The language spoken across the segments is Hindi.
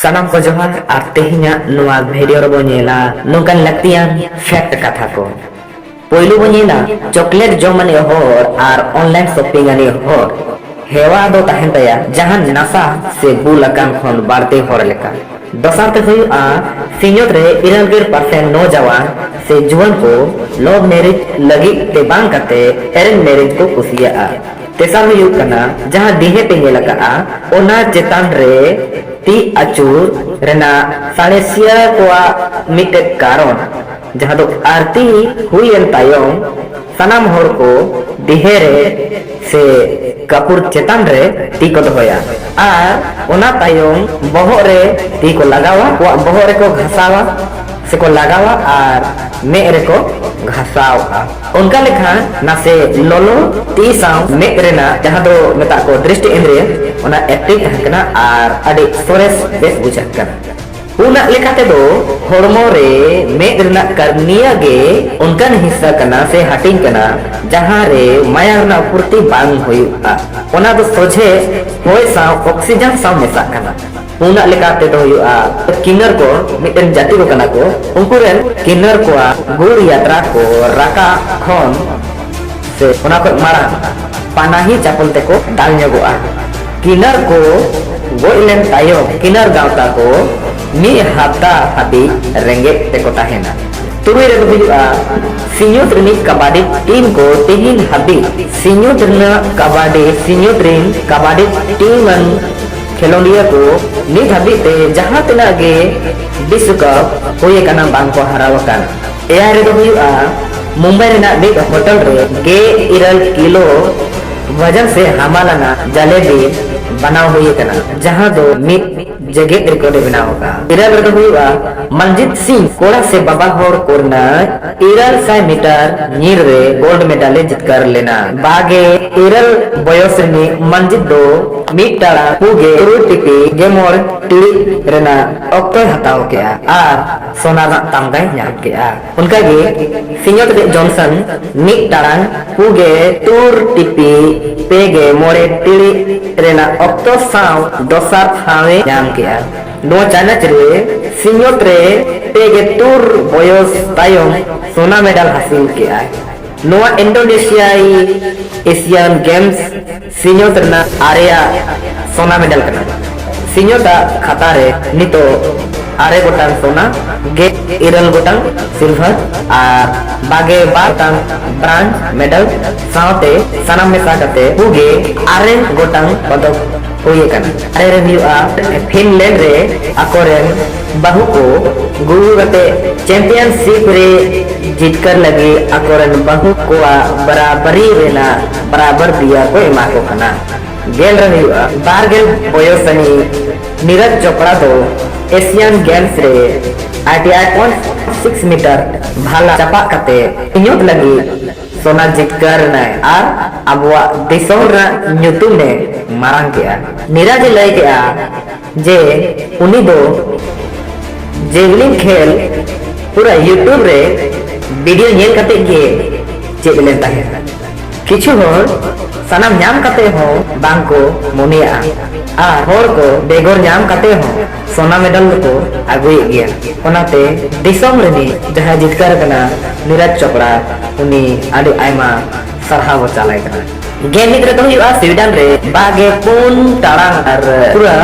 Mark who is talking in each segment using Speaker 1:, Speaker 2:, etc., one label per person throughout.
Speaker 1: सनम को जोहार और तेहिना नुआ वीडियो रो बोनेला नोकन लगतियान फैक्ट कथा को पोइलु बोनेला चॉकलेट जोमने होर और ऑनलाइन शॉपिंग अने होर हेवा दो तहन तया जहां नशा से बुलकान खन बाड़ते होर लेका दसार ते हुआ सिन्योत रे 91% नौजवान से जुवन को लव मैरिज लगी ते बांग करते अरेंज मैरिज को कुसिया तेसार हुई कना जहां दिहे पे लगा ओना चेतान रे ती अचूर रेना सानेसिया कोआ मिटे कारण जहां दो आरती हुई एन तायों सनाम होर को दिहे रे से कपूर चेतान रे ती को दोया आर ओना तायों बहो रे ती को लगावा बहो रे को घसावा से को लगावा और मे रे को घसावा उनका लेखा ना से लोलो ती साव मे रेना जहां दो मेता को दृष्टि इंद्रिय ओना एक्टिव तहकना और अडी सोरेस बेस बुझाकना उना लेखाते दो होड़मो रे मे रेना करनिया गे उनका हिस्सा कना से हटिंग कना जहां रे माया ना पूर्ति बांग होयुआ ओना दो सोझे होय साव ऑक्सीजन साव मेसा कना उना लेकाते दो हुआ किन्नर को मिटन जाति को कना को उनको रेन किन्नर को गुड़ यात्रा को राका खन से उना को मारा पानाही चापल ते को दाल न्योगोआ किन्नर को गोइलेन तायो किन्नर गावता को मी हफ्ता हाबी रेंगे ते को ताहेना तुरुई रे हुआ सिन्योत रिनी कबाडी टीम को तीन हाबी सिन्योत रिना कबाडी सिन्योत रिन कबाडी टीम खेलोंडिया को नित हाबी ते जहां तना गे विश्व कप होये कना बांग को हरावकान एया रे हुआ मुंबई रेना बिग होटल रे गे 11 किलो वजन से हमालाना जलेबी बनाव हुई कना जहां दो मिट जगह रिकॉर्ड बनाव का इरल रे हुआ मनजीत सिंह कोड़ा से बाबा होर कोरना 100 मीटर नीर रे गोल्ड मेडल जितकर लेना बागे इरल बयस में मनजीत दो मिट टाड़ा पुगे टिपी गेमोर टिड़ी रेना ऑक्टो हटाव के आ सोना ना तंगाई न्याम के आ उनका गे सिन्योत रे जॉनसन मिट टाड़ा पुगे टूर टिपी पेगे मोरे टिड़ी रेना ऑक्टो साव दोसार थावे न्याम के आ नो चाइना रे सिन्योत रे पेगे टूर बयस तायम सोना मेडल हासिल के आ नोआ इंडोनेशिया एशियन गेम्स सिन्योत ना आरेया सोना मेडल कना सिन्योता खाता रे नितो आरे गोटांग सोना गे 11 गोटांग सिल्वर और बागे बाटांग ब्रांज मेडल सावते सनम में साकते हुगे आरे गोटांग पदक होये कना अरे रे हुआ फिनलैंड रे अकोरेन बहु को गुरु गते चैंपियनशिप रे जीतकर लगे अकोरेन बहु को बराबरी रेना बराबर दिया को एमा को कना गेल रे हुआ बारगेल बयसनी नीरज चोपड़ा तो एशियन गेम्स रे 88.6 मीटर भाला चपा कते इन्योत लगी सोना जितकर ना और अबवा दिसोर न्यूतुम ने मारंग के नीरज लय के जे उनी दो जेवलिन खेल पूरा यूट्यूब रे वीडियो नेल कते के चेक लेता है किछु होर सनम न्याम कते हो बांको मुनिया आ होर को बेगोर न्याम कते हो सोना मेडल को अगुई गया ओनाते दिसोम रेनी जहां जितकर कना नीरज चोपड़ा उनी आडी आयमा सरहाव चालाय कना गेम मित्र तो हुआ स्वीडन रे बागे पुन टारांग और पूरा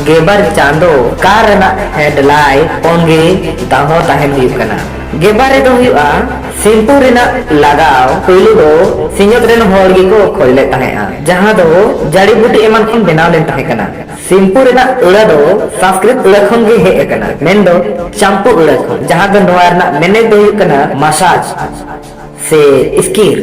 Speaker 1: गेबर चांदो कार ना हेडलाइट पोंगे दाहो ताहेन हुई कना गेबारे तो हुआ सिंपू रेना लगाव पहलू दो सिन्योत रेन होलगी को खोले ताहेआ जहां दो जड़ी बूटी एमन खन बनाव लेन ताहे कना सिंपू रेना उड़ा दो संस्कृत उड़ा खन गे हे कना मेन दो चंपू उड़ा खन जहां दो नोआर ना मेने दो कना मसाज से स्किल